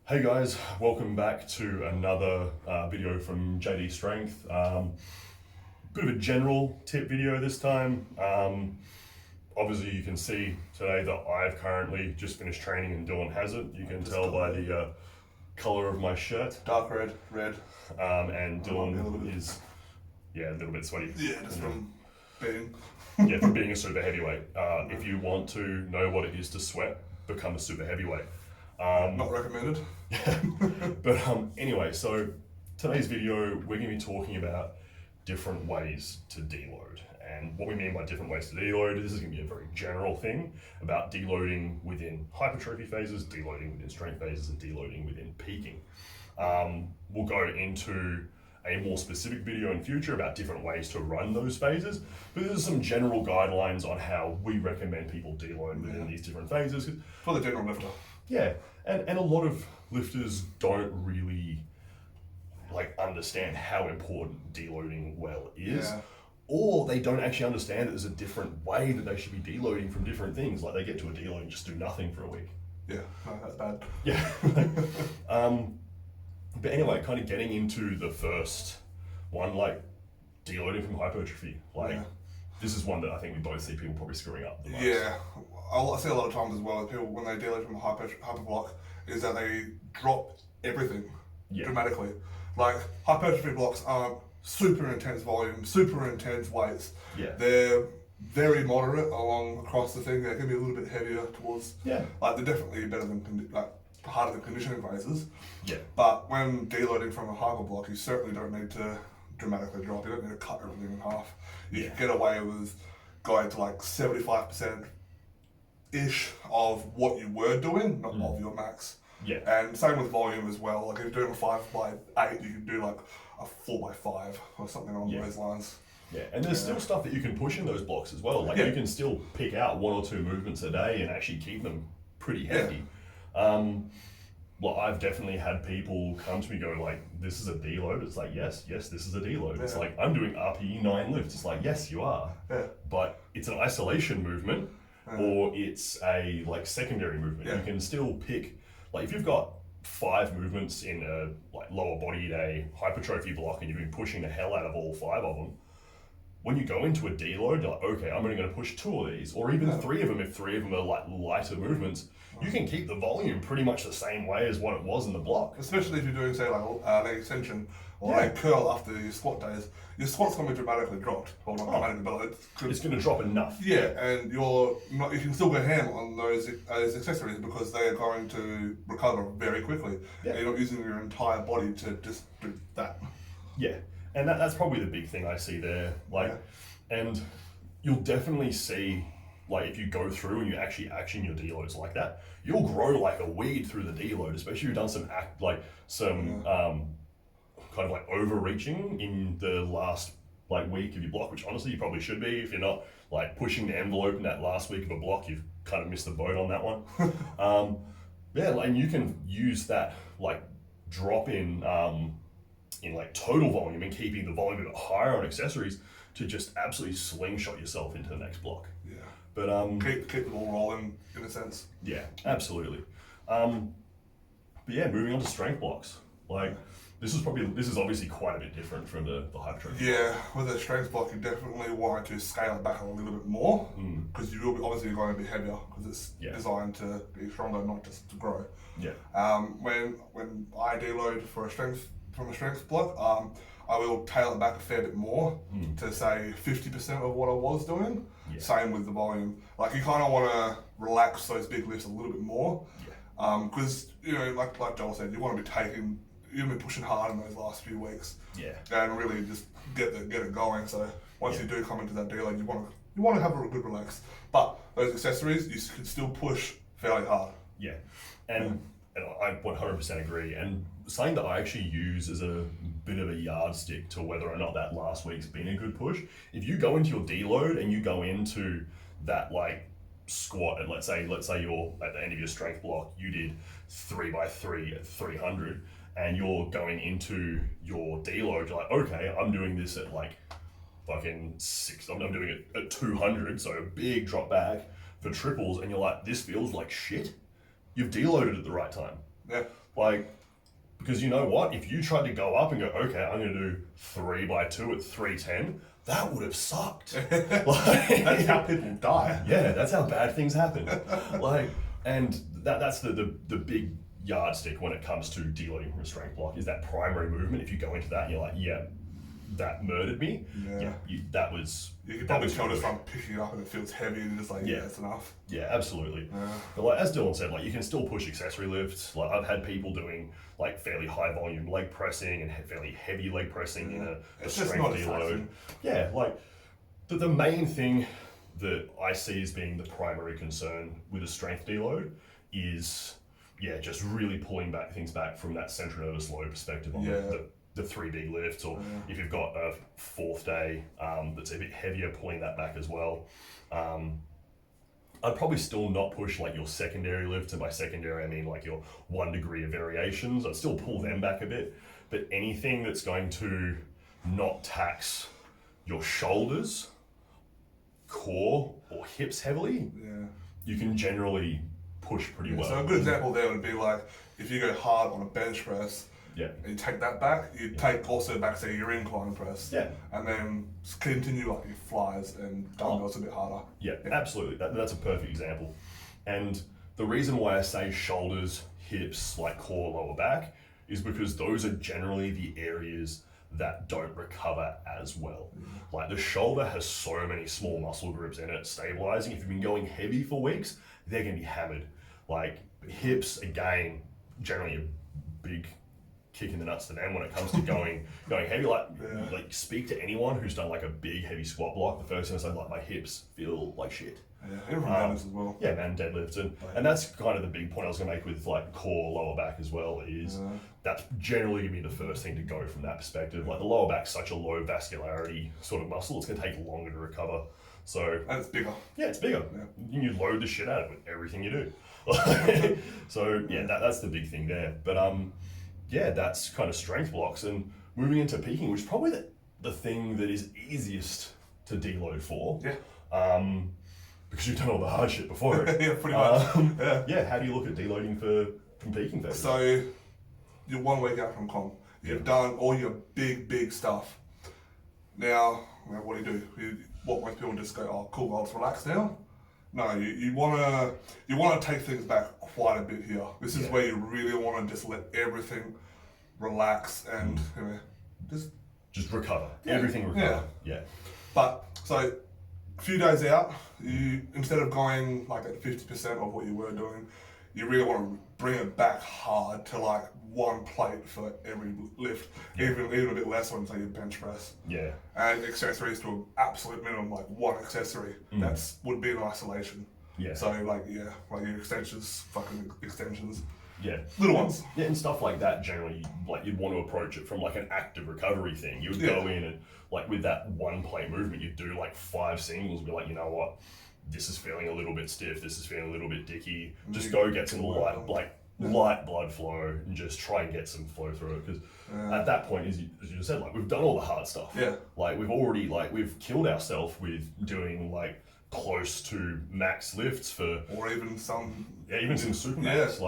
Hey guys, welcome back to another video from JD Strength. Bit of a general tip video this time. Obviously you can see today that I've currently just finished training and Dylan hasn't. You can tell by the color of my shirt. Dark red. And Dylan is, a little bit sweaty. Yeah, just from being. Yeah, from being a super heavyweight. If you want to know what it is to sweat, become a super heavyweight. Not recommended. But anyway, so today's video, we're going to be talking about different ways to deload. And what we mean by different ways to deload, this is going to be a very general thing about deloading within hypertrophy phases, deloading within strength phases, and deloading within peaking. We'll go into a more specific video in future about different ways to run those phases, but there's some general guidelines on how we recommend people deload within these different phases. For the general lifter. Yeah, and a lot of lifters don't really understand how important deloading well is, or they don't actually understand that there's a different way that they should be deloading from different things. Like they get to a deload and just do nothing for a week. Yeah, no, that's bad. Yeah. But anyway, kind of getting into the first one, deloading from hypertrophy. This is one that I think we both see people probably screwing up the most. Yeah, I see a lot of times as well, people when they deload from a hyperblock, is that they drop everything dramatically. Like hypertrophy blocks aren't super intense volume, super intense weights. Yeah. They're very moderate across the thing. They can be a little bit heavier towards. Yeah. They're definitely better than harder than conditioning phases. Yeah. But when deloading from a hyperblock, you certainly don't need to dramatically drop. You don't need to cut everything in half. You can get away with going to 75% ish of what you were doing, not of your max. Yeah. And same with volume as well. Like if you're doing a 5x8, you can do a 4x5 or something along those lines. Yeah, and there's still stuff that you can push in those blocks as well. You can still pick out one or two movements a day and actually keep them pretty hefty. I've definitely had people come to me go this is a deload. It's yes, this is a deload. It's I'm doing RPE 9 lifts. It's yes, you are. Yeah. But it's an isolation movement or it's a secondary movement. Yeah. You can still pick, if you've got 5 movements in a lower body day hypertrophy block and you've been pushing the hell out of all 5 of them, when you go into a deload, you're okay, I'm only going to push 2 of these, or even 3 of them if 3 of them are lighter movements. You can keep the volume pretty much the same way as what it was in the block. Especially if you're doing, say, leg extension or leg curl after your squat days. Your squat's going to be dramatically dropped. Well, not dramatically, but it's going to drop enough. Yeah, and you can still go ham on those accessories because they are going to recover very quickly. Yeah. You're not using your entire body to just do that. Yeah, and that's probably the big thing I see there. And you'll definitely see, if you go through and you actually action your deloads like that, you'll grow like a weed through the deload, especially if you've done some overreaching in the last week of your block, which honestly you probably should be. If you're not pushing the envelope in that last week of a block, you've kind of missed the boat on that one. And you can use that drop in total volume and keeping the volume a bit higher on accessories to just absolutely slingshot yourself into the next block. Yeah. But keep the ball rolling in a sense. Yeah, absolutely. Moving on to strength blocks. This is obviously quite a bit different from the hypertrophy. Yeah, with a strength block, you definitely want to scale it back a little bit more because you will be obviously going to be heavier because it's designed to be stronger, not just to grow. Yeah. When I deload from a strength block, I will tail it back a fair bit more to say 50% of what I was doing. Yeah. Same with the volume. You kind of want to relax those big lifts a little bit more. Yeah. Because like Joel said, you want to be pushing hard in those last few weeks. Yeah. And really just get it going. So once you do come into that deload, you want to have a good relax. But those accessories, you can still push fairly hard. Yeah. And I 100% agree. And something that I actually use as a bit of a yardstick to whether or not that last week's been a good push. If you go into your deload and you go into that squat, and let's say you're at the end of your strength block, you did 3x3 at 300, and you're going into your deload, you're okay, I'm doing this at fucking 6, I'm doing it at 200, so a big drop back for triples, and you're this feels like shit. You've deloaded at the right time. Yeah. Like, because you know what? If you tried to go up and go, okay, I'm going to do 3x2 at 310, that would have sucked. That's how people die. Yeah, that's how bad things happen. Like, and that's the big yardstick when it comes to deloading from a strength block is that primary movement. If you go into that, and you're like, yeah, that murdered me. Yeah. That was. You can probably tell just from picking it up and it feels heavy and you're just like, yeah, that's enough. Yeah, absolutely. Yeah. But like as Dylan said, like you can still push accessory lifts. Like I've had people doing like fairly high volume leg pressing and fairly heavy leg pressing in a strength deload. Yeah, like the main thing that I see as being the primary concern with a strength deload is just really pulling things back from that central nervous load perspective on the 3 big lifts, or if you've got a fourth day that's a bit heavier, pulling that back as well. I'd probably still not push like your secondary lifts, and by secondary I mean like your 1 degree of variations. I'd still pull them back a bit, but anything that's going to not tax your shoulders, core, or hips heavily, you can generally push pretty well. So a good example there would be like if you go hard on a bench press, and you take that back, you take also back, say, your incline press. And then continue like your flies and dumbbells a bit harder. Absolutely. That's a perfect example. And the reason why I say shoulders, hips, like core, lower back, is because those are generally the areas that don't recover as well. Like the shoulder has so many small muscle groups in it stabilizing. If you've been going heavy for weeks, they're going to be hammered. Like hips, again, generally a big kick in the nuts to them when it comes to going heavy. Like speak to anyone who's done like a big heavy squat block. The first thing I say, like my hips feel like shit. Even from deadlifts as well. Yeah, man, deadlifts, and that's kind of the big point I was gonna make with like core, lower back as well. Is that's generally gonna be the first thing to go from that perspective. Like the lower back's such a low vascularity sort of muscle, it's gonna take longer to recover. So and it's bigger. Yeah, it's bigger. You load the shit out of it with everything you do. So that's the big thing there. But that's kind of strength blocks, and moving into peaking, which is probably the thing that is easiest to deload for. Because you've done all the hard shit before it. Pretty much. How do you look at deloading from peaking phases? So you're 1 week out from comp. You've done all your big stuff. Now, what do? What most people just go, oh cool, I'll just relax now. No, you wanna take things back quite a bit here. This is where you really wanna just let everything relax and just recover. Everything recover. But so a few days out, you instead of going like at 50% of what you were doing, you really want to bring it back hard to like 1 plate for every lift, even a bit less when say you bench press. And accessories to an absolute minimum, like 1 accessory. That's would be in isolation. So like your extensions, fucking extensions. Little ones. And stuff like that generally, like you'd want to approach it from like an active recovery thing. You would go in and like with that 1 plate movement, you'd do like 5 singles and be like, you know what, this is feeling a little bit stiff, this is feeling a little bit dicky. Just go get some light blood flow and just try and get some flow through it. Because at that point, as you just said, like we've done all the hard stuff. Like we've already we've killed ourselves with doing like close to max lifts for, or even some super max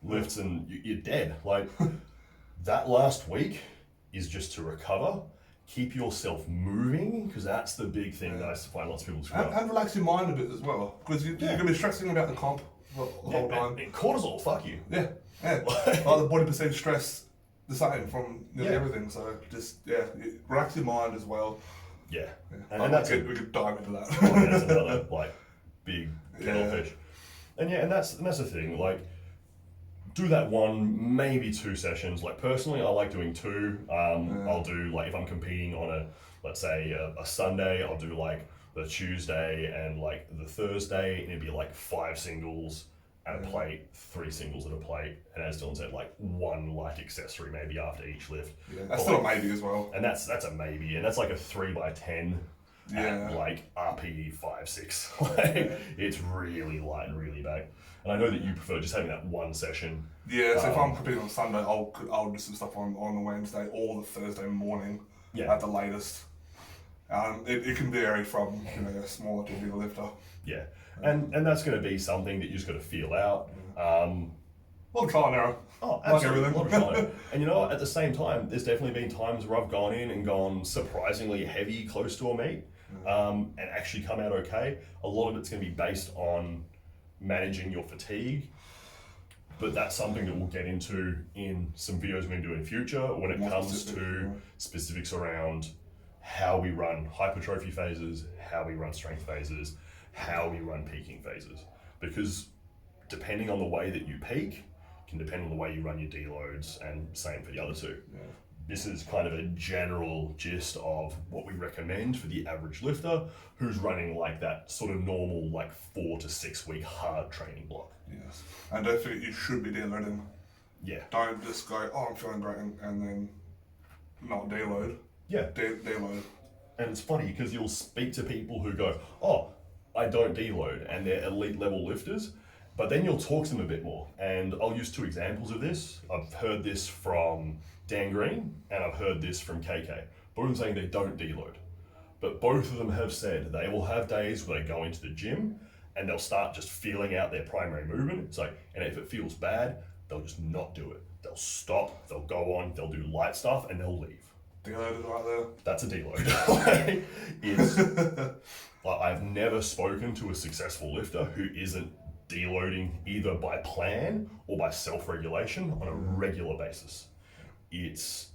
lifts, and you're dead. Like that last week is just to recover, keep yourself moving, because that's the big thing that I find lots of people screw up. And relax your mind a bit as well, because you're going to be stressing about the comp the whole time. And cortisol, fuck you. The body perceives stress the same from everything, so just relax your mind as well. And that's we could dive into that. That's another big kettle fish. And that's the thing, like do that 1, maybe 2 sessions. Like personally, I like doing 2. I'll do like if I'm competing on let's say a Sunday, I'll do like the Tuesday and like the Thursday, and it'd be like 5 singles at a plate, 3 singles at a plate, and as Dylan said, like 1 light accessory maybe after each lift. That's still a maybe as well. And that's a maybe, and that's like a 3x10 at like RPE 5-6. It's really light and really back. And I know that you prefer just having that 1 session. So if I'm competing on Sunday, I'll do some stuff on the Wednesday or the Thursday morning at the latest. It can vary from a smaller to a bigger lifter. And that's going to be something that you just got to feel out. Well, trial and error. Oh, Like absolutely. everything. A lot of time. And you know what? At the same time, there's definitely been times where I've gone in and gone surprisingly heavy close to a meet, and actually come out okay. A lot of it's going to be based on managing your fatigue, but that's something that we'll get into in some videos we're going to do in future when it More comes specific, to yeah. specifics around how we run hypertrophy phases, how we run strength phases, how we run peaking phases. Because depending on the way that you peak, can depend on the way you run your deloads, and same for the other two. Yeah. This is kind of a general gist of what we recommend for the average lifter who's running like that sort of normal, like 4 to 6 week hard training block. Yes. And don't forget, you should be deloading. Yeah. Don't just go, oh, I'm feeling great, and then not deload. Yeah. Deload. And it's funny because you'll speak to people who go, oh, I don't deload, and they're elite level lifters. But then you'll talk to them a bit more. And I'll use 2 examples of this. I've heard this from Dan Green and I've heard this from KK. Both of them saying they don't deload. But both of them have said they will have days where they go into the gym and they'll start just feeling out their primary movement. It's like, and if it feels bad, they'll just not do it. They'll stop, they'll go on, they'll do light stuff and they'll leave. Deload is right there. That's a deload. It's, like, I've never spoken to a successful lifter who isn't deloading either by plan or by self-regulation on a regular basis. It's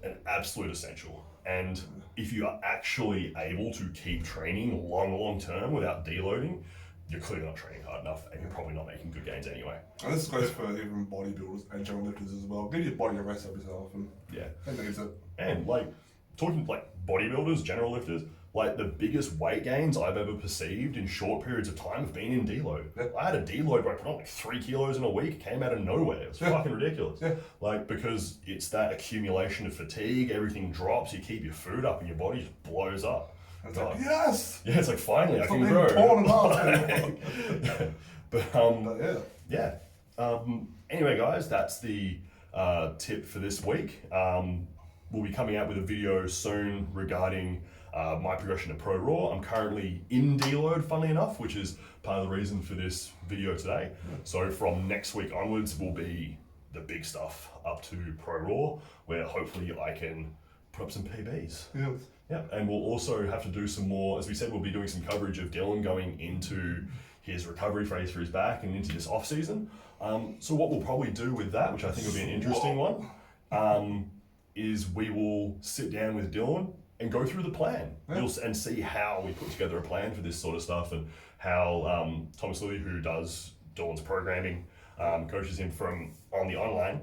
an absolute essential. And if you are actually able to keep training long term without deloading, you're clearly not training hard enough and you're probably not making good gains anyway. And this goes for even bodybuilders and general lifters as well. Give your body a rest every so often. Yeah. It needs it. And like, talking like bodybuilders, general lifters, like the biggest weight gains I've ever perceived in short periods of time have been in deload. Yeah. I had a deload where I put on like 3 kilos in a week, came out of nowhere. It was fucking ridiculous. Yeah. Like, because it's that accumulation of fatigue, everything drops, you keep your food up and your body just blows up. And it's like, yes! Yeah, it's like finally It's I can not grow. being torn apart. But yeah. Anyway, guys, that's the tip for this week. We'll be coming out with a video soon regarding my progression to Pro Raw. I'm currently in deload, funnily enough, which is part of the reason for this video today. So from next week onwards will be the big stuff up to Pro Raw, where hopefully I can put up some PBs. Yes. Yeah, and we'll also have to do some more, as we said, we'll be doing some coverage of Dylan going into his recovery phase for his back and into this off season. So what we'll probably do with that, which I think will be an interesting one, is we will sit down with Dylan and go through the plan and see how we put together a plan for this sort of stuff, and how Thomas Lilly, who does Dylan's programming, coaches him from on the online,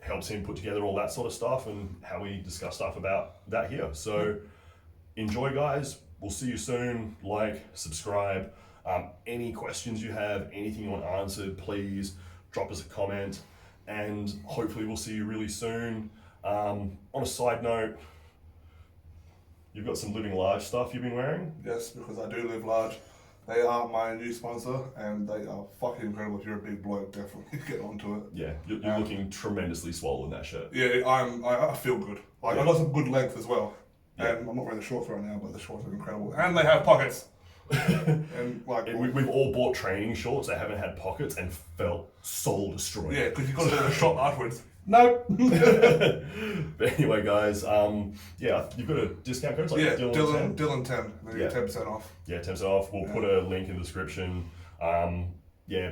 helps him put together all that sort of stuff, and how we discuss stuff about that here. So enjoy, guys. We'll see you soon. Like, subscribe. Any questions you have, anything you want answered, please drop us a comment, and hopefully we'll see you really soon. On a side note, you've got some Living Large stuff you've been wearing? Yes, because I do live large. They are my new sponsor, and they are fucking incredible. If you're a big bloke, definitely get onto it. Yeah, you're looking tremendously swollen in that shirt. Yeah, I feel good. Like, Yeah. I got some good length as well. Yeah. And I'm not wearing the shorts right now, but the shorts are incredible. And they have pockets. And like, We've all bought training shorts that haven't had pockets and felt soul destroyed. yeah, because you've got to do the shot afterwards. Nope. But anyway, guys, you've got a discount code. It's like Yeah, Dylan 10. Dylan 10. They get 10% off. Yeah, 10% off. We'll put a link in the description.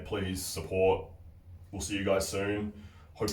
Please support. We'll see you guys soon. Hope you